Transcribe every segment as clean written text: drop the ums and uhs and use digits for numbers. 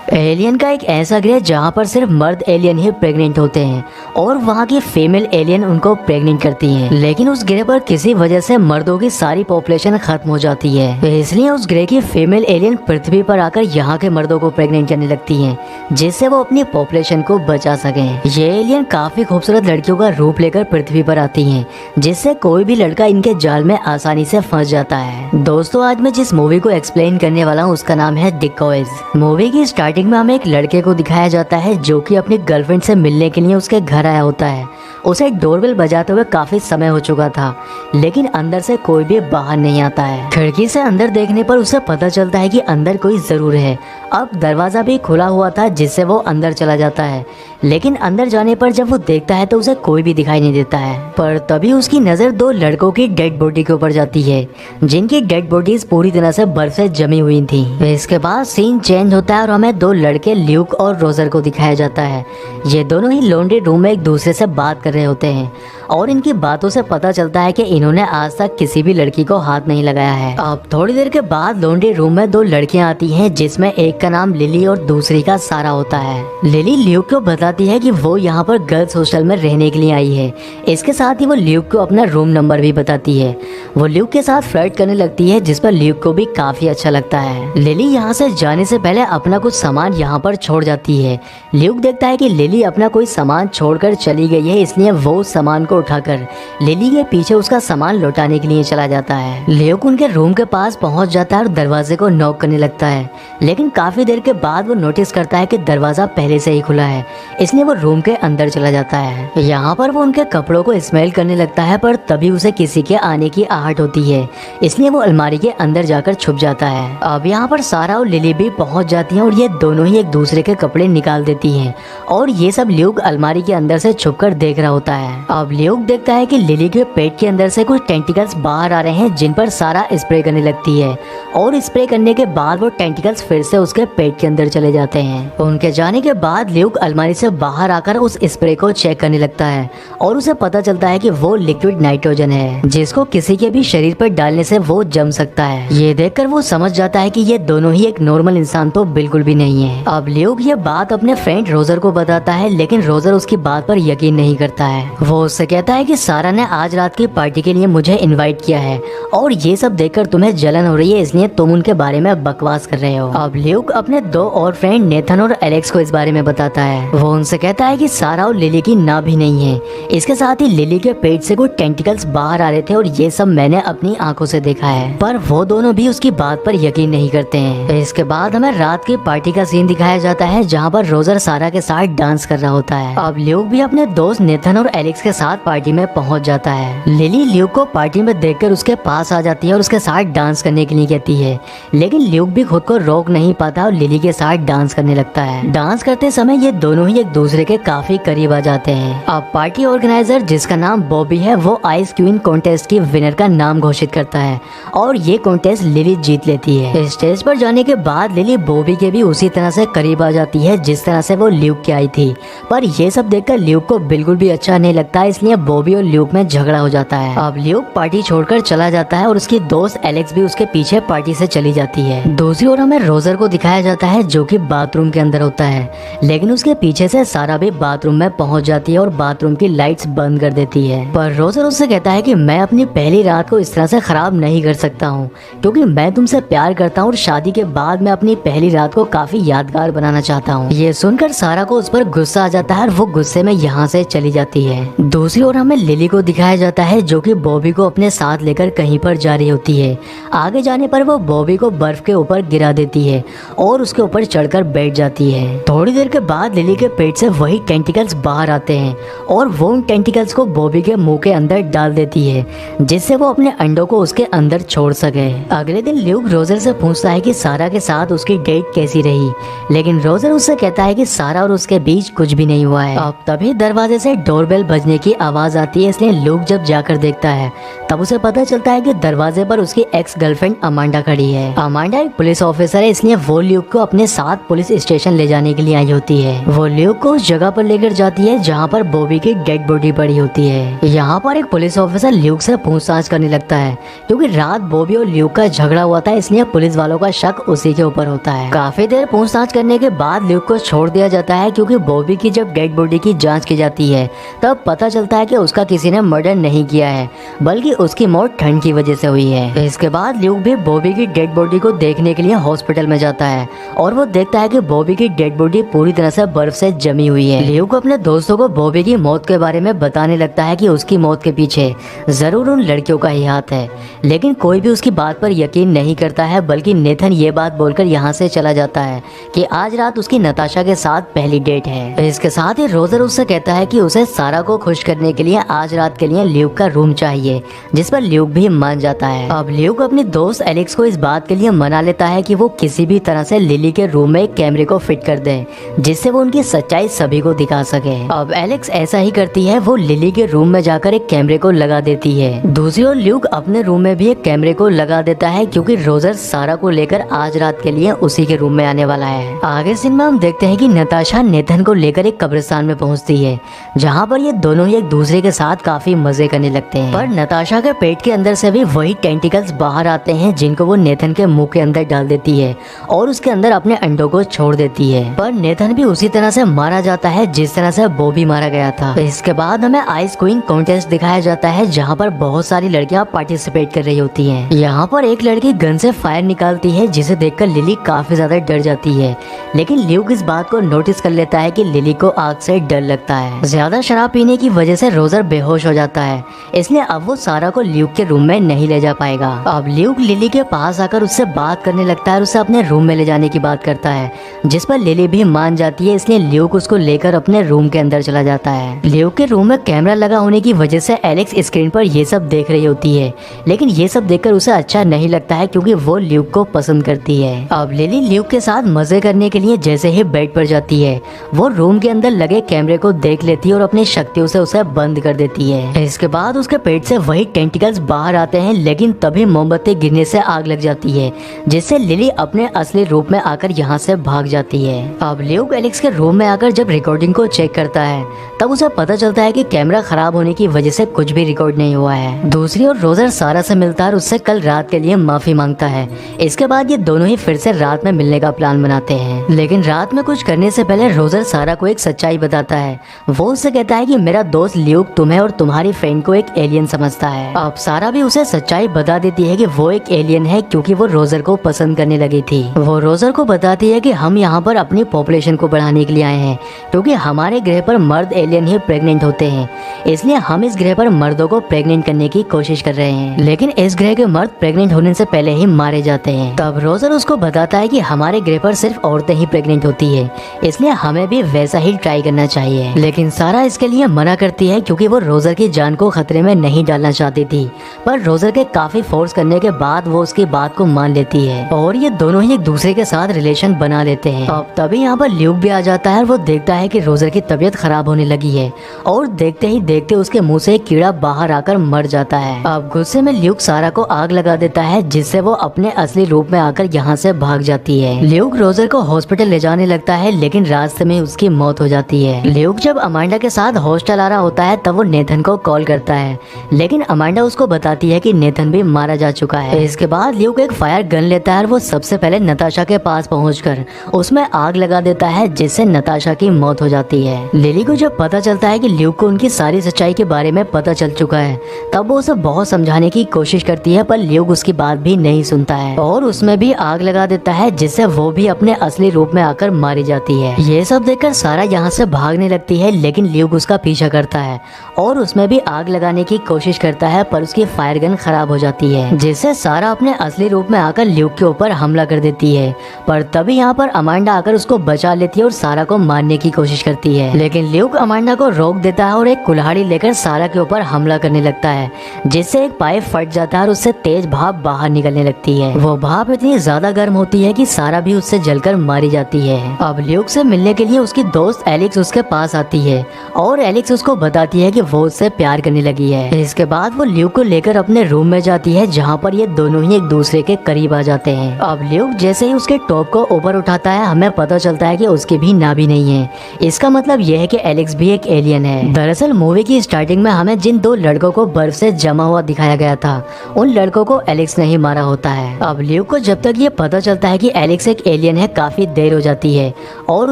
Alien का एक ऐसा ग्रह जहाँ पर सिर्फ मर्द एलियन ही प्रेग्नेंट होते हैं और वहाँ की फीमेल एलियन उनको प्रेग्नेंट करती हैं। लेकिन उस ग्रह पर किसी वजह से मर्दों की सारी पॉपुलेशन खत्म हो जाती है, इसलिए उस ग्रह की फीमेल एलियन पृथ्वी पर आकर यहाँ के मर्दों को प्रेग्नेंट करने लगती हैं, जिससे वो अपनी पॉपुलेशन को बचा सकें। ये एलियन काफी खूबसूरत लड़कियों का रूप लेकर पृथ्वी पर आती हैं, जिससे कोई भी लड़का इनके जाल में आसानी से फंस जाता है। दोस्तों, आज मैं जिस मूवी को एक्सप्लेन करने वाला हूँ उसका नाम है डिकॉयज। मूवी की स्टार्टिंग में हमें एक लड़के को दिखाया जाता है जो कि अपनी गर्लफ्रेंड से मिलने के लिए उसके घर आया होता है। उसे डोरबेल बजाते हुए काफी समय हो चुका था, लेकिन अंदर से कोई भी बाहर नहीं आता है। खिड़की से अंदर देखने पर उसे पता चलता है कि अंदर कोई जरूर है। अब दरवाजा भी खुला हुआ था, जिससे वो अंदर चला जाता है, लेकिन अंदर जाने पर जब वो देखता है तो उसे कोई भी दिखाई नहीं देता है। पर तभी उसकी नजर दो लड़कों की डेड बॉडी के ऊपर जाती है, जिनकी डेड बॉडीज पूरी तरह से बर्फ से जमी हुई थी। इसके बाद सीन चेंज होता है और हमें दो लड़के ल्यूक और रोजर को दिखाया जाता है। ये दोनों ही लॉन्ड्री रूम में एक दूसरे से बात कर रहे होते हैं और इनकी बातों से पता चलता है कि इन्होंने आज तक किसी भी लड़की को हाथ नहीं लगाया है। अब थोड़ी देर के बाद लॉन्ड्री रूम में दो लड़कियां आती हैं, जिसमें एक का नाम लिली और दूसरी का सारा होता है। लिली ल्यूक को बताती है कि वो यहाँ पर गर्ल्स हॉस्टल में रहने के लिए आई है। इसके साथ ही वो ल्यूक को अपना रूम नंबर भी बताती है। वो ल्यूक के साथ फ्लर्ट करने लगती है, जिस पर ल्यूक को भी काफी अच्छा लगता है। लिली यहाँ से जाने से पहले अपना कुछ सामान यहाँ पर छोड़ जाती है। ल्यूक देखता है कि लिली अपना कोई सामान छोड़कर चली गई है, इसलिए वो सामान को उठाकर लिली के पीछे उसका सामान लौटाने के लिए चला जाता है। ल्यूक उनके रूम के पास पहुंच जाता है और दरवाजे को नॉक करने लगता है, लेकिन काफी देर के बाद वो नोटिस करता है कि दरवाजा पहले से ही खुला है, इसलिए वो रूम के अंदर चला जाता है। यहाँ पर वो उनके कपड़ों को स्मेल करने लगता है, पर तभी उसे किसी के आने की आहट होती है, इसलिए वो अलमारी के अंदर जाकर छुप जाता है। अब यहाँ पर सारा और लिली भी पहुंच जाती हैं और ये दोनों ही एक दूसरे के कपड़े निकाल देती हैं और ये सब ल्यूक अलमारी के अंदर से छुपकर देख रहा होता है। अब ल्यूक देखता है कि लिली के पेट के अंदर से कुछ टेंटिकल्स बाहर आ रहे हैं, जिन पर सारा स्प्रे करने लगती है और स्प्रे करने के बाद वो टेंटिकल्स फिर से उसके पेट के अंदर चले जाते हैं। उनके जाने के बाद ल्यूक अलमारी से बाहर आकर उस स्प्रे को चेक करने लगता है और उसे पता चलता है कि वो लिक्विड नाइट्रोजन है, जिसको किसी के भी शरीर पर डालने से वो जम सकता है। ये देखकर वो समझ जाता है कि ये दोनों ही एक नॉर्मल इंसान तो बिल्कुल भी नहीं है। अब ल्यूक ये बात अपने फ्रेंड रोजर को बताता है, लेकिन रोजर उसकी बात पर यकीन नहीं करता है। वो उससे कहता है कि सारा ने आज रात की पार्टी के लिए मुझे इनवाइट किया है और ये सब देखकर तुम्हें जलन हो रही है, इसलिए तुम उनके बारे में बकवास कर रहे हो। अब ल्यूक अपने दो और फ्रेंड नेथन और एलेक्स को इस बारे में बताता है। वो उनसे कहता है कि सारा और लिली की नाभ भी नहीं है। इसके साथ ही लिली के पेट से कुछ टेंटिकल्स बाहर आ रहे थे और ये सब मैंने अपनी आंखों से देखा है, पर वो दोनों भी उसकी बात पर यकीन नहीं करते हैं। इसके बाद हमें रात की पार्टी का सीन दिखाया जाता है, जहाँ पर रोजर सारा के साथ डांस कर रहा होता है। अब ल्यूक भी अपने दोस्त नेथन और एलेक्स के साथ पार्टी में पहुंच जाता है। लिली ल्यूक को पार्टी में देखकर उसके पास आ जाती है और उसके साथ डांस करने के लिए कहती है, लेकिन ल्यूक भी खुद को रोक नहीं पाता और लिली के साथ डांस करने लगता है। डांस करते समय ये दोनों ही एक दूसरे के काफी करीब आ जाते हैं। अब पार्टी ऑर्गेनाइजर, जिसका नाम बॉबी है, वो आइस क्वीन कॉन्टेस्ट की विनर का नाम घोषित करता है और ये कॉन्टेस्ट लिली जीत लेती है। स्टेज पर जाने के बाद लिली बॉबी के भी उसी तरह से करीब आ जाती है जिस तरह से वो ल्यूक के आई थी, पर ये सब देखकर ल्यूक को बिल्कुल भी अच्छा नहीं लगता, इसलिए बॉबी और ल्यूक में झगड़ा हो जाता है। अब ल्यूक पार्टी छोड़कर चला जाता है और उसकी दोस्त एलेक्स भी उसके पीछे पार्टी से चली जाती है। दूसरी ओर हमें रोजर को दिखाया जाता है, जो कि बाथरूम के अंदर होता है, लेकिन उसके पीछे से सारा भी बाथरूम में पहुंच जाती है और बाथरूम की लाइट्स बंद कर देती है। पर रोजर उससे कहता है कि मैं अपनी पहली रात को इस तरह से खराब नहीं कर सकता हूँ, क्योंकि मैं तुमसे प्यार करता हूँ और शादी के बाद मैं अपनी पहली रात को काफी यादगार बनाना चाहता हूँ। ये सुनकर सारा को उस पर गुस्सा आ जाता है और वो गुस्से में यहाँ से चली जाती है। दूसरी ओर हमें लिली को दिखाया जाता है, जो कि बॉबी को अपने साथ लेकर कहीं पर जा रही होती है। आगे जाने पर वो बॉबी को बर्फ के ऊपर गिरा देती है और उसके ऊपर चढ़कर बैठ जाती है। थोड़ी देर के बाद लिली के पेट से वही टेंटिकल्स बाहर आते हैं और वो उन टेंटिकल्स को बॉबी के मुंह के अंदर डाल देती है, जिससे वो अपने अंडों को उसके अंदर छोड़ सके। अगले दिन ल्यूक रोजर से पूछता है कि सारा के साथ उसकी डेट कैसी रही, लेकिन रोजर उससे कहता है कि सारा और उसके बीच कुछ भी नहीं हुआ है। अब तभी दरवाजे से डोरबेल बजने की आवाज आती है, इसलिए ल्यूक जब जाकर देखता है तब उसे पता चलता है कि दरवाजे पर उसकी एक्स गर्लफ्रेंड अमांडा खड़ी है। अमांडा एक पुलिस ऑफिसर है, इसलिए वो ल्यूक को अपने साथ पुलिस स्टेशन ले जाने के लिए आई होती है। वो ल्यूक को उस जगह पर लेकर जाती है जहाँ पर बॉबी की डेड बॉडी पड़ी होती है। यहाँ पर एक पुलिस ऑफिसर ल्यूक से पूछताछ करने लगता है क्योंकि रात बॉबी और ल्यूक का झगड़ा हुआ था, इसलिए पुलिस वालों का शक उसी के ऊपर होता है। काफी देर पूछताछ करने के बाद ल्यूक को छोड़ दिया जाता है क्योंकि बॉबी की जब डेड बॉडी की जांच की जाती है तब पता चलता है कि उसका किसी ने मर्डर नहीं किया है, बल्कि उसकी मौत ठंड की वजह से हुई है। इसके बाद ल्यूक भी बॉबी की डेड बॉडी को देखने के लिए हॉस्पिटल में जाता है और वो देखता है कि बॉबी की डेड बॉडी पूरी तरह से बर्फ से जमी हुई है। ल्यूक अपने दोस्तों को बॉबी की मौत के बारे में बताने लगता है कि उसकी मौत के पीछे जरूर उन लड़कियों का ही हाथ है, लेकिन कोई भी उसकी बात पर यकीन नहीं करता है, बल्कि नेथन ये बात बोलकर यहाँ से चला जाता है कि आज रात उसकी नताशा के साथ पहली डेट है। इसके साथ ही रोजर उससे कहता है कि उसे सारा को खुश करने के लिए आज रात के लिए ल्यूक का रूम चाहिए, जिस पर ल्यूक भी मान जाता है। अब ल्यूक अपने दोस्त एलेक्स को इस बात के लिए मना लेता है कि वो किसी भी तरह से लिली के रूम में एक कैमरे को फिट कर दे, जिससे वो उनकी सच्चाई सभी को दिखा सके। अब एलेक्स ऐसा ही करती है, वो लिली के रूम में जाकर एक कैमरे को लगा देती है। दूसरी ओर ल्यूक अपने रूम में भी एक कैमरे को लगा देता है क्योंकि रोजर सारा को लेकर आज रात के लिए उसी के रूम में आने वाला है। आगे सीन में हम देखते हैं कि नताशा नेथन को लेकर एक कब्रिस्तान में पहुंचती है, जहां पर ये दोनों ही एक दूसरे के साथ काफी मजे करने लगते हैं। पर नताशा के पेट के अंदर से भी वही टेंटिकल्स बाहर आते हैं जिनको वो नेथन के मुंह के अंदर डाल देती है और उसके अंदर अपने अंडों को छोड़ देती है। पर नेथन भी उसी तरह से मारा जाता है जिस तरह से बॉबी मारा गया था। इसके बाद हमें आइस क्वीन कॉन्टेस्ट दिखाया जाता है, जहाँ पर बहुत सारी लड़कियां पार्टिसिपेट कर रही होती हैं। यहाँ पर एक लड़की गन से फायर निकालती है, जिसे देखकर लिली काफी ज्यादा डर जाती है, लेकिन ल्यूक इस बात को नोटिस कर लेता है कि लिली को आग से डर लगता है। ज्यादा शराब पीने की वजह से रोजर बेहोश हो जाता है, इसलिए अब वो सारा को ल्यूक के रूम में नहीं ले जा पाएगा। अब ल्यूक लिली के पास आकर उससे बात करने लगता है और उसे अपने रूम में ले जाने की बात करता है, जिस पर लिली भी मान जाती है, इसलिए ल्यूक उसको लेकर अपने रूम के अंदर चला जाता है। ल्यूक के रूम में कैमरा लगा होने की वजह से एलेक्स स्क्रीन पर ये सब देख रही होती है, लेकिन ये सब देखकर उसे अच्छा नहीं लगता है क्योंकि वो ल्यूक को पसंद करती है। अब लिली ल्यूक के साथ मजे करने के लिए जैसे ही बेड पर जाती है, वो रूम के अंदर लगे कैमरे को देख लेती है और अपनी शक्तियों से उसे बंद कर देती है। इसके बाद उसके पेट से वही टेंटिकल्स बाहर आते हैं, लेकिन तभी मोमबत्ती गिरने से आग लग जाती है, जिससे लिली अपने असली रूप में आकर यहाँ से भाग जाती है। अब ल्यूक एलेक्स के रूम में आकर जब रिकॉर्डिंग को चेक करता है तब उसे पता चलता है कि कैमरा खराब होने की वजह से कुछ भी रिकॉर्ड नहीं हुआ है। दूसरी ओर रोजर सारा से मिलता है और उससे कल रात के लिए माफी मांगता है। इसके बाद ये दोनों ही फिर से रात में मिलने का प्लान बनाते हैं, लेकिन रात में कुछ करने से पहले रोजर सारा को एक सच्चाई बताता है। वो उससे कहता है कि मेरा दोस्त ल्यूक तुम्हें और तुम्हारी फ्रेंड को एक एलियन समझता है। अब सारा भी उसे सच्चाई बता देती है कि वो एक एलियन है क्योंकि वो रोजर को पसंद करने लगी थी। वो रोजर को बताती है कि हम यहाँ पर अपनी पॉपुलेशन को बढ़ाने के लिए आए हैं क्योंकि हमारे ग्रह पर मर्द एलियन ही प्रेग्नेंट होते हैं, इसलिए हम इस ग्रह पर मर्दों को प्रेग्नेंट करने की कोशिश कर रहे हैं, लेकिन इस ग्रह के मर्द प्रेग्नेंट होने से पहले ही मारे जाते हैं। तब रोजर उसको बताता है कि हमारे ग्रह पर सिर्फ औरतें ही प्रेग्नेंट होती है, इसलिए हमें भी वैसा ही ट्राई करना चाहिए। लेकिन सारा इसके लिए मना करती है क्योंकि वो रोजर की जान को खतरे में नहीं डालना चाहती थी, पर रोजर के काफी फोर्स करने के बाद वो उसकी बात को मान लेती है और ये दोनों ही एक दूसरे के साथ रिलेशन बना लेते हैं। अब तभी यहाँ पर ल्यूक भी आ जाता है और वो देखता है कि रोजर की तबीयत खराब होने लगी है और देखते ही देखते उसके मुंह से एक कीड़ा बाहर आकर मर जाता है। अब गुस्से में ल्यूक सारा को आग लगा देता है, जिससे वो अपने असली रूप में आकर यहाँ से भाग जाती है। ल्यूक रोजर को हॉस्पिटल ले जाने लगता है, लेकिन रास्ते में उसकी मौत हो जाती है। ल्यूक जब अमांडा के साथ हॉस्टल आ रहा होता है तब वो नेथन को कॉल करता है, लेकिन अमांडा उसको बताती है कि नेथन भी मारा जा चुका है। इसके बाद ल्यूक एक फायर गन लेता है और वो सबसे पहले नताशा के पास पहुंचकर उसमें आग लगा देता है, जिससे नताशा की मौत हो जाती है। लिली को जब पता चलता है कि ल्यूक को उनकी सारी सच्चाई के बारे में पता चल चुका है तब वो उसे बहुत समझाने की कोशिश करती है, पर ल्यूक उसकी बात भी नहीं सुनता है और उसमें भी आग लगा देता है, जिससे वो भी अपने असली रूप में आकर मारी जाती है। ये सब देखकर सारा यहाँ से भागने लगती है, लेकिन ल्यूक उसका पीछा करता है और उसमें भी आग लगाने की कोशिश करता है, पर उसकी फायर गन खराब हो जाती है, जिससे सारा अपने असली रूप में आकर ल्यूक के ऊपर हमला कर देती है। पर तभी यहाँ पर अमांडा आकर उसको बचा लेती है और सारा को मारने की कोशिश करती है, लेकिन ल्यूक अमांडा को रोक देता है और एक कुल्हाड़ी लेकर सारा के ऊपर हमला करने लगता है, जिससे एक पाइप फट जाता है और उससे तेज भाप बाहर निकलने लगती है। वो भाप इतनी ज्यादा गर्म होती है कि सारा भी उससे जलकर मारी जाती है। अब ल्यूक से मिलने के लिए उसकी दोस्त एलेक्स उसके पास आती है और एलेक्स उसको बताती है कि वो उससे प्यार करने लगी है। इसके बाद वो ल्यूक को लेकर अपने रूम में जाती है, जहाँ पर ये दोनों ही एक दूसरे के करीब आ जाते हैं। अब ल्यूक जैसे ही उसके टॉप को ऊपर उठाता है, हमें पता चलता है कि उसकी भी नाभि नहीं है। इसका मतलब यह है कि एलेक्स भी एक एलियन है। दरअसल मूवी की स्टार्टिंग में हमें जिन दो लड़कों को बर्फ से जमा हुआ दिखाया गया था, उन लड़कों को एलेक्स ने ही मारा होता है। अब ल्यूक को जब तक ये पता चलता है कि एलेक्स एक एलियन है, काफी देर हो जाती है और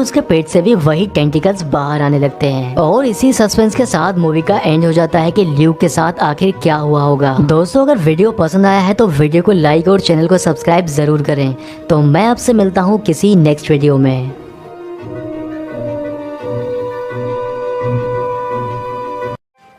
उसके पेट से भी वही टेंटिकल्स बाहर आने लगते हैं। और इसी सस्पेंस के साथ मूवी का एंड हो जाता है कि ल्यूक के साथ आखिर क्या हुआ होगा। दोस्तों, अगर वीडियो पसंद आया है तो वीडियो को लाइक और चैनल को सब्सक्राइब जरूर करें। तो मैं आपसे मिलता हूँ किसी नेक्स्ट वीडियो में।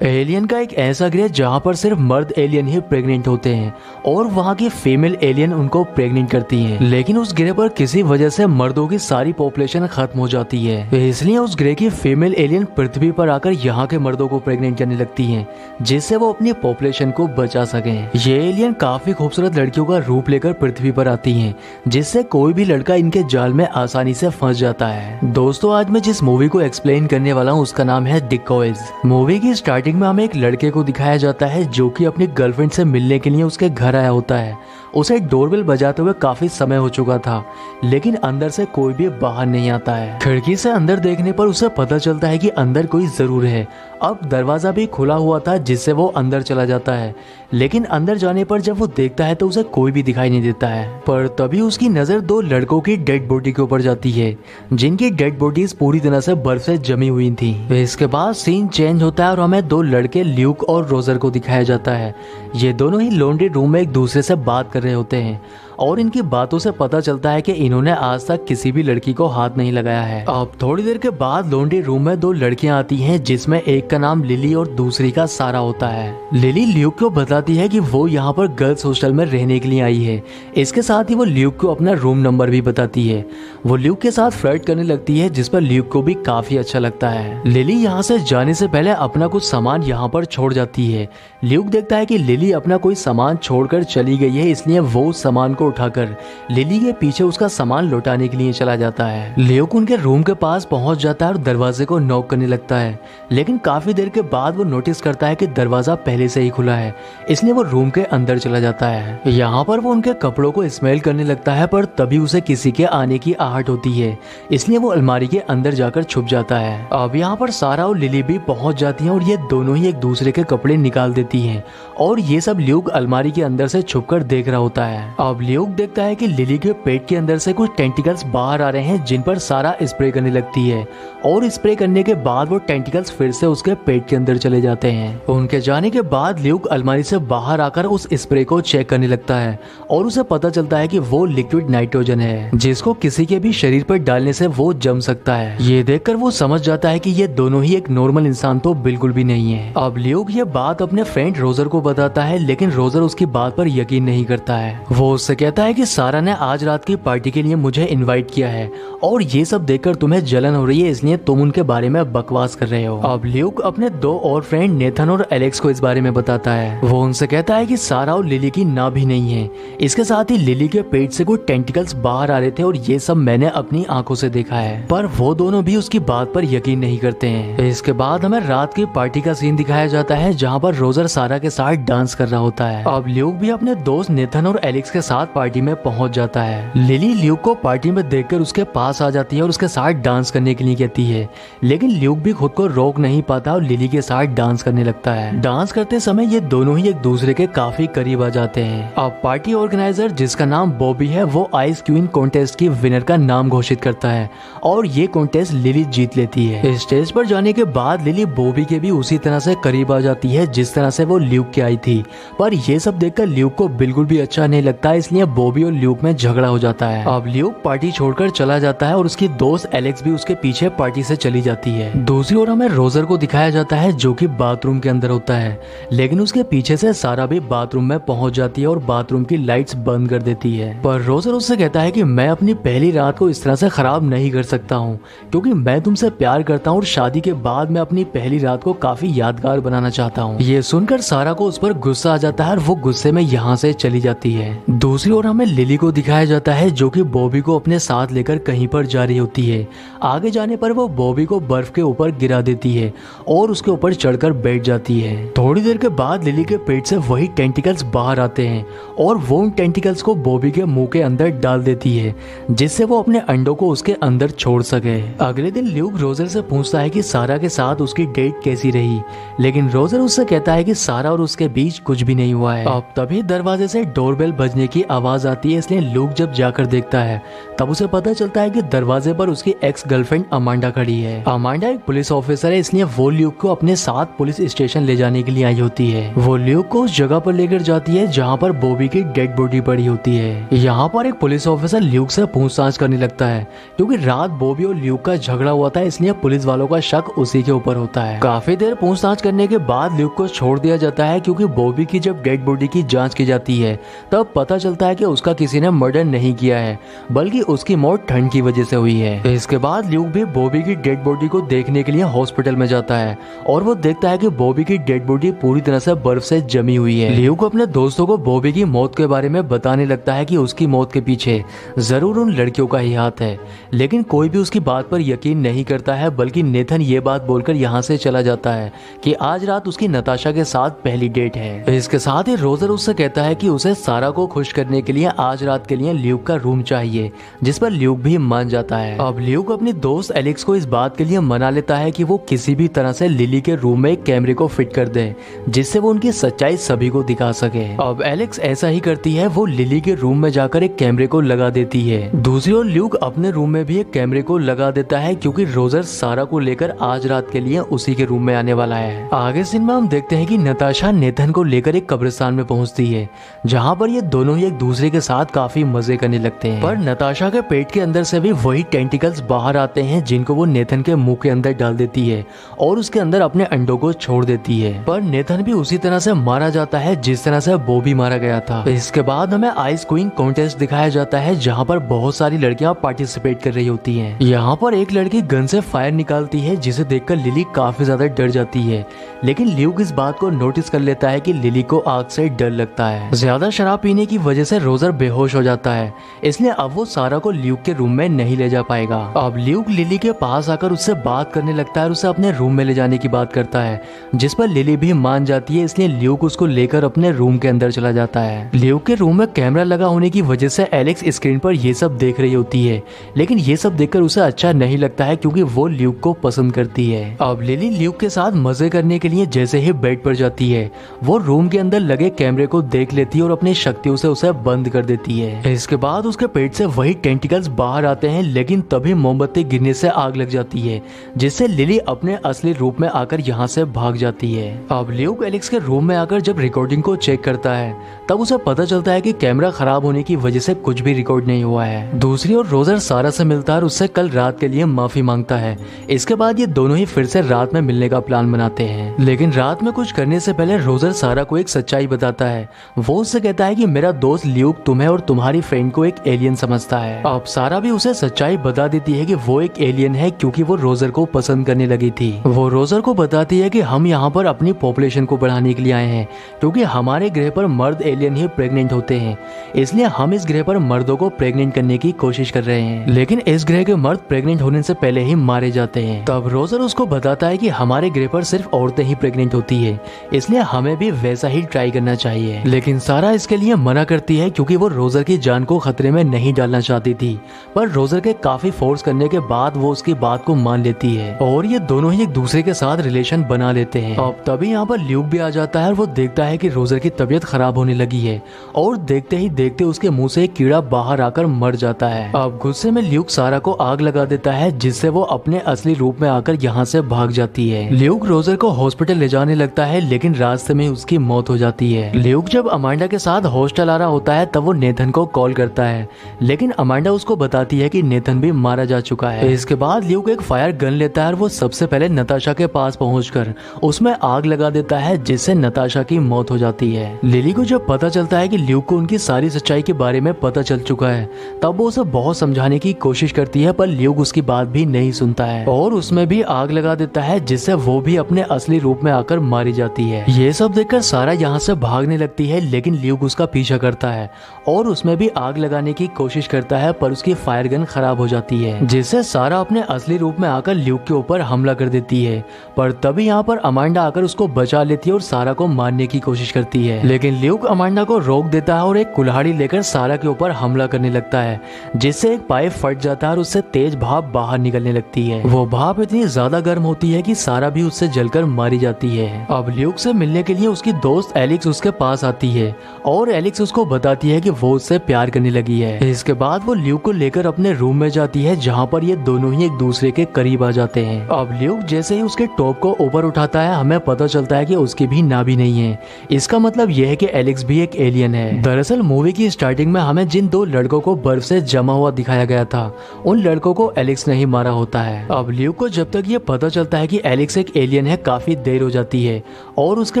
एलियन का एक ऐसा ग्रह जहाँ पर सिर्फ मर्द एलियन ही प्रेग्नेंट होते हैं और वहाँ की फीमेल एलियन उनको प्रेग्नेंट करती हैं। लेकिन उस ग्रह पर किसी वजह से मर्दों की सारी पॉपुलेशन खत्म हो जाती है, इसलिए उस ग्रह की फीमेल एलियन पृथ्वी पर आकर यहाँ के मर्दों को प्रेग्नेंट करने लगती हैं, जिससे वो अपनी पॉपुलेशन को बचा सकें। ये एलियन काफी खूबसूरत लड़कियों का रूप लेकर पृथ्वी पर आती हैं, जिससे कोई भी लड़का इनके जाल में आसानी से फंस जाता है। दोस्तों, आज मैं जिस मूवी को एक्सप्लेन करने वाला हूँ उसका नाम है डिकॉयज। मूवी की स्टार्टिंग में हमें एक लड़के को दिखाया जाता है जो कि अपनी गर्लफ्रेंड से मिलने के लिए उसके घर आया होता है। उसे डोरबेल बजाते हुए काफी समय हो चुका था, लेकिन अंदर से कोई भी बाहर नहीं आता है। खिड़की से अंदर देखने पर उसे पता चलता है कि अंदर कोई जरूर है। अब दरवाजा भी खुला हुआ था, जिससे वो अंदर चला जाता है, लेकिन अंदर जाने पर जब वो देखता है तो उसे कोई भी दिखाई नहीं देता है। पर तभी उसकी नजर दो लड़कों की डेड बॉडी के ऊपर जाती है, जिनकी डेड बॉडीज पूरी तरह से बर्फ से जमी हुई थी। इसके बाद सीन चेंज होता है और हमें दो लड़के ल्यूक और रोजर को दिखाया जाता है। ये दोनों ही लॉन्ड्री रूम में एक दूसरे से बात कर रहे होते हैं और इनकी बातों से पता चलता है कि इन्होंने आज तक किसी भी लड़की को हाथ नहीं लगाया है। अब थोड़ी देर के बाद लॉन्ड्री रूम में दो लड़कियां आती हैं, जिसमें एक का नाम लिली और दूसरी का सारा होता है। लिली ल्यूक को बताती है कि वो यहाँ पर गर्ल्स हॉस्टल में रहने के लिए आई है। इसके साथ ही वो ल्यूक को अपना रूम नंबर भी बताती है। वो ल्यूक के साथ फ्लर्ट करने लगती है, जिस पर ल्यूक को भी काफी अच्छा लगता है। लिली यहाँ से जाने से पहले अपना कुछ सामान यहाँ पर छोड़ जाती है। ल्यूक देखता है कि लिली अपना कोई सामान छोड़कर चली गई है, इसलिए वो उस सामान को उठाकर लिली के पीछे उसका सामान लौटाने के लिए चला जाता है। ल्यूक उनके रूम के पास पहुंच जाता है और दरवाजे को नॉक करने लगता है, लेकिन काफी देर के बाद वो नोटिस करता है कि दरवाजा पहले से ही खुला है, इसलिए वो रूम के अंदर चला जाता है। यहाँ पर वो उनके कपड़ों को स्मेल करने लगता है, पर तभी उसे किसी के आने की आहट होती है, इसलिए वो अलमारी के अंदर जाकर छुप जाता है। अब यहाँ पर सारा और लिली भी पहुंच जाती हैं और ये दोनों ही एक दूसरे के कपड़े निकाल देती हैं, और ये सब ल्यूक अलमारी के अंदर से छुपकर देख रहा होता है। अब ल्यूक देखता है कि लिली के पेट के अंदर से कुछ टेंटिकल्स बाहर आ रहे हैं, जिन पर सारा स्प्रे करने लगती है, और स्प्रे करने के बाद वो टेंटिकल्स फिर से उसके पेट के अंदर चले जाते हैं। उनके जाने के बाद ल्यूक अलमारी से बाहर आकर उस स्प्रे को चेक करने लगता है और उसे पता चलता है कि वो लिक्विड नाइट्रोजन है, जिसको किसी के भी शरीर पर डालने से वो जम सकता है। ये देखकर वो समझ जाता है कि ये दोनों ही एक नॉर्मल इंसान तो बिल्कुल भी नहीं है। अब ल्यूक ये बात अपने फ्रेंड रोजर को बताता है, लेकिन रोजर उसकी बात पर यकीन नहीं करता है। वो उससे कहता है कि सारा ने आज रात की पार्टी के लिए मुझे इनवाइट किया है और ये सब देखकर तुम्हें जलन हो रही है, इसलिए तुम उनके बारे में बकवास कर रहे हो। अब ल्यूक अपने दो और फ्रेंड नेथन और एलेक्स को इस बारे में बताता है। वो उनसे कहता है कि सारा और लिली की नाभि नहीं है, इसके साथ ही लिली के पेट से कुछ टेंटिकल्स बाहर आ रहे थे और ये सब मैंने अपनी आंखों से देखा है। पर वो दोनों भी उसकी बात पर यकीन नहीं करते हैं। इसके बाद हमें रात की पार्टी का सीन दिखाया जाता है, जहाँ पर रोजर सारा के साथ डांस कर रहा होता है। अब ल्यूक भी अपने दोस्त नेथन और एलेक्स के साथ पार्टी में पहुंच जाता है। लिली ल्यूक को पार्टी में देखकर उसके पास आ जाती है और उसके साथ डांस करने के लिए कहती है, लेकिन ल्यूक भी खुद को रोक नहीं पाता और लिली के साथ डांस करने लगता है। डांस करते समय ये दोनों ही एक दूसरे के काफी करीब आ जाते हैं। अब पार्टी ऑर्गेनाइजर, जिसका नाम बॉबी है, वो आइस क्वीन कॉन्टेस्ट की विनर का नाम घोषित करता है और ये कॉन्टेस्ट लिली जीत लेती है। स्टेज पर जाने के बाद लिली बॉबी के भी उसी तरह से करीब आ जाती है जिस तरह से वो ल्यूक के आई थी, पर ये सब देखकर ल्यूक को बिल्कुल भी अच्छा नहीं लगता, इसलिए बॉबी और ल्यूक में झगड़ा हो जाता है। अब ल्यूक पार्टी छोड़कर चला जाता है और उसकी दोस्त एलेक्स भी उसके पीछे पार्टी से चली जाती है। दूसरी ओर हमें रोजर को दिखाया जाता है, जो कि बाथरूम के अंदर होता है, लेकिन उसके पीछे से सारा भी बाथरूम में पहुंच जाती है और बाथरूम की लाइट्स बंद कर देती है। पर रोजर उससे कहता है कि मैं अपनी पहली रात को इस तरह से खराब नहीं कर सकता हूँ, क्योंकि मैं तुमसे प्यार करता हूँ और शादी के बाद मैं अपनी पहली रात को काफी यादगार बनाना चाहता हूँ। ये सुनकर सारा को उस पर गुस्सा आ जाता है और वो गुस्से में यहाँ से चली जाती है। दूसरी दूसरी ओर हमें लिली को दिखाया जाता है जो कि बॉबी को अपने साथ लेकर कहीं पर जा रही होती है। आगे जाने पर वो बॉबी को बर्फ के ऊपर गिरा देती है और उसके ऊपर चढ़कर बैठ जाती है। थोड़ी देर के बाद लिली के पेट से वही टेंटिकल्स बाहर आते हैं और वो उन टेंटिकल्स को बॉबी के मुंह के अंदर डाल देती है जिससे वो अपने अंडों को उसके अंदर छोड़ सके। अगले दिन ल्यूक रोजर से पूछता है कि सारा के साथ उसकी डेट कैसी रही, लेकिन रोजर उससे कहता है कि सारा और उसके बीच कुछ भी नहीं हुआ है। अब तभी दरवाजे से डोरबेल बजने की आवाज आती है, इसलिए ल्यूक जब जाकर देखता है तब उसे पता चलता है कि दरवाजे पर उसकी एक्स गर्लफ्रेंड अमांडा खड़ी है। अमांडा एक पुलिस ऑफिसर है, इसलिए वो ल्यूक को अपने साथ पुलिस स्टेशन ले जाने के लिए आई होती है। वो ल्यूक को उस जगह पर लेकर जाती है जहाँ पर बॉबी की डेड बॉडी पड़ी होती है। यहाँ पर एक पुलिस ऑफिसर ल्यूक से पूछताछ करने लगता है क्योंकि रात बॉबी और ल्यूक का झगड़ा हुआ था, इसलिए पुलिस वालों का शक उसी के ऊपर होता है। काफी देर पूछताछ करने के बाद ल्यूक को छोड़ दिया जाता है क्योंकि बॉबी की जब डेड बॉडी की जांच की जाती है तब पता चलता है कि उसका किसी ने मर्डर नहीं किया है बल्कि उसकी मौत ठंड की वजह से हुई है। इसके बाद ल्यूक भी बॉबी की डेड बॉडी को देखने के लिए हॉस्पिटल में जाता है और वो देखता है कि बॉबी की डेड बॉडी पूरी तरह से बर्फ से जमी हुई है। ल्यूक अपने दोस्तों को बॉबी की मौत के बारे में बताने लगता है कि उसकी मौत के पीछे जरूर उन लड़कियों का ही हाथ है, लेकिन कोई भी उसकी बात पर यकीन नहीं करता है बल्कि नेथन ये बात बोलकर यहाँ से चला जाता है कि आज रात उसकी नताशा के साथ पहली डेट है। इसके साथ ही रोजर उससे कहता है कि उसे सारा को खुश करने के लिए आज रात के लिए ल्यूक का रूम चाहिए, जिस पर ल्यूक भी मान जाता है। अब ल्यूक अपनी दोस्त एलेक्स को इस बात के लिए मना लेता है कि वो किसी भी तरह से लिली के रूम में एक कैमरे को फिट कर दे जिससे वो उनकी सच्चाई सभी को दिखा सके। अब एलेक्स ऐसा ही करती है, वो लिली के रूम में जाकर एक कैमरे को लगा देती है। दूसरी ओर ल्यूक अपने रूम में भी एक कैमरे को लगा देता है क्योंकि रोजर सारा को लेकर आज रात के लिए उसी के रूम में आने वाला है। आगे सीन में हम देखते हैं कि नताशा नेथन को लेकर एक कब्रिस्तान में पहुंचती है जहां पर ये दोनों ही एक दूसरे के साथ काफी मजे करने लगते हैं। पर नताशा के पेट के अंदर से भी वही टेंटिकल्स बाहर आते हैं जिनको वो नेथन के मुंह के अंदर डाल देती है और उसके अंदर अपने अंडों को छोड़ देती है। पर नेथन भी उसी तरह से मारा जाता है जिस तरह से बॉबी मारा गया था। इसके बाद हमें आइस क्वीन कॉन्टेस्ट दिखाया जाता है जहाँ पर बहुत सारी लड़कियां पार्टिसिपेट कर रही होती हैं। यहाँ पर एक लड़की गन से फायर निकालती है जिसे देखकर लिली काफी ज्यादा डर जाती है, लेकिन ल्यूक इस बात को नोटिस कर लेता है कि लिली को आग से डर लगता है। ज्यादा शराब पीने की वजह से रोजर बेहोश हो जाता है, इसलिए अब वो सारा को ल्यूक के रूम में नहीं ले जा पाएगा। अब ल्यूक लिली के पास आकर उससे बात करने लगता है और उसे अपने रूम में ले जाने की बात करता है, जिस पर लिली भी मान जाती है, इसलिए ल्यूक उसको लेकर अपने रूम के अंदर चला जाता है। ल्यूक के रूम में कैमरा लगा होने की वजह से एलेक्स स्क्रीन पर ये सब देख रही होती है, लेकिन ये सब देखकर उसे अच्छा नहीं लगता है क्योंकि वो ल्यूक को पसंद करती है। अब लिली ल्यूक के साथ मजे करने के लिए जैसे ही बेड पर जाती है वो रूम के अंदर लगे कैमरे को देख लेती है और अपनी शक्तियों से उसे बंद कर देती है। इसके बाद उसके पेट से वही टेंटिकल्स बाहर आते हैं, लेकिन तभी मोमबत्ती गिरने से आग लग जाती है जिससे लिली अपने असली रूप में आकर यहाँ से भाग जाती है। अब ल्यूक एलेक्स के रूम में आकर जब रिकॉर्डिंग को चेक करता है तब उसे पता चलता है कि कैमरा खराब होने की वजह से कुछ भी रिकॉर्ड नहीं हुआ है। दूसरी ओर रोजर सारा से मिलता है और उससे कल रात के लिए माफी मांगता है। इसके बाद ये दोनों ही फिर से रात में मिलने का प्लान बनाते हैं, लेकिन रात में कुछ करने से पहले रोजर सारा को एक सच्चाई बताता है। वो उससे कहता है कि मेरा दोस्त ल्यूक तुम्हें और तुम्हारी फ्रेंड को एक एलियन समझता है। अब सारा भी उसे सच्चाई बता देती है कि वो एक एलियन है क्योंकि वो रोजर को पसंद करने लगी थी। वो रोजर को बताती है कि हम यहाँ पर अपनी पॉपुलेशन को बढ़ाने के लिए आए हैं क्योंकि हमारे ग्रह पर मर्द एलियन ही प्रेग्नेंट होते हैं, इसलिए हम इस ग्रह पर मर्दों को प्रेग्नेंट करने की कोशिश कर रहे हैं, लेकिन इस ग्रह के मर्द प्रेग्नेंट होने से पहले ही मारे जाते हैं। तब रोजर उसको बताता है कि हमारे ग्रह पर सिर्फ औरतें ही प्रेग्नेंट होती है, इसलिए हमें भी वैसा ही ट्राई करना चाहिए। लेकिन सारा इसके लिए मना करती है क्योंकि वो रोजर की जान को खतरे में नहीं डालना चाहती थी, पर रोजर के काफी फोर्स करने के बाद वो उसकी बात को मान लेती है और ये दोनों ही एक दूसरे के साथ रिलेशन बना लेते हैं। अब तभी यहाँ पर ल्यूक भी आ जाता है और वो देखता है कि रोजर की तबीयत खराब होने लगी है और देखते ही देखते उसके मुंह से एक कीड़ा बाहर आकर मर जाता है। अब गुस्से में ल्यूक सारा को आग लगा देता है जिससे वो अपने असली रूप में आकर यहाँ से भाग जाती है। ल्यूक रोजर को हॉस्पिटल ले जाने लगता है, लेकिन रास्ते में उसकी मौत हो जाती है। ल्यूक जब अमांडा के साथ हॉस्टल आ रहा होता है तब वो नेथन को कॉल करता है, लेकिन अमांडा उसको बताती है कि नेथन भी मारा जा चुका है। इसके बाद ल्यूक एक फायर गन लेता है और वो सबसे पहले नताशा के पास पहुंचकर उसमें आग लगा देता है जिससे नताशा की मौत हो जाती है। लिली को जब पता चलता है कि ल्यूक को उनकी सारी सच्चाई के बारे में पता चल चुका है तब वो उसे बहुत समझाने की कोशिश करती है, पर ल्यूक उसकी बात भी नहीं सुनता है और उसमें भी आग लगा देता है जिससे वो भी अपने असली रूप में आकर मारी जाती है। ये सब देखकर सारा यहाँ से भागने लगती है, लेकिन ल्यूक उसका पीछा करता है है और उसमें भी आग लगाने की कोशिश करता है, पर उसकी फायर गन खराब हो जाती है, जिससे सारा अपने असली रूप में आकर ल्यूक के ऊपर हमला कर देती है। पर तभी यहाँ पर अमांडा आकर उसको बचा लेती है और सारा को मारने की कोशिश करती है, लेकिन ल्यूक अमांडा को रोक देता है और एक कुल्हाड़ी लेकर सारा के ऊपर हमला करने लगता है, जिससे एक पाइप फट जाता है और उससे तेज भाप बाहर निकलने लगती है। वो भाप इतनी ज्यादा गर्म होती है कि सारा भी उससे जलकर मारी जाती है। अब ल्यूक से मिलने के लिए उसकी दोस्त एलिक्स उसके पास आती है और एलिक्स उसको बताती है कि वो उससे प्यार करने लगी है। इसके बाद वो ल्यूक को लेकर अपने रूम में जाती है, जहाँ पर ये दोनों ही एक दूसरे के करीब आ जाते हैं। अब ल्यूक जैसे ही उसके टॉप को ऊपर उठाता है, हमें पता चलता है कि उसकी भी नाभि नहीं है। इसका मतलब यह है कि एलिक्स भी एक एलियन है। दरअसल मूवी की स्टार्टिंग में हमें जिन दो लड़कों को बर्फ से जमा हुआ दिखाया गया था, उन लड़कों को एलिक्स ने ही मारा होता है। अब ल्यूक को जब तक ये पता चलता है कि एलिक्स एक एलियन है, काफी देर हो जाती है और उसके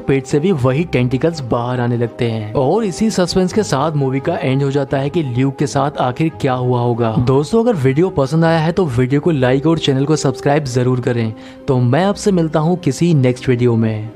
पेट से भी वही टेंटिकल्स बाहर आने लगते हैं। और इसी सस्पेंस के साथ मूवी का एंड हो जाता है कि ल्यूक के साथ आखिर क्या हुआ होगा। दोस्तों, अगर वीडियो पसंद आया है तो वीडियो को लाइक और चैनल को सब्सक्राइब जरूर करें। तो मैं आपसे मिलता हूँ किसी नेक्स्ट वीडियो में।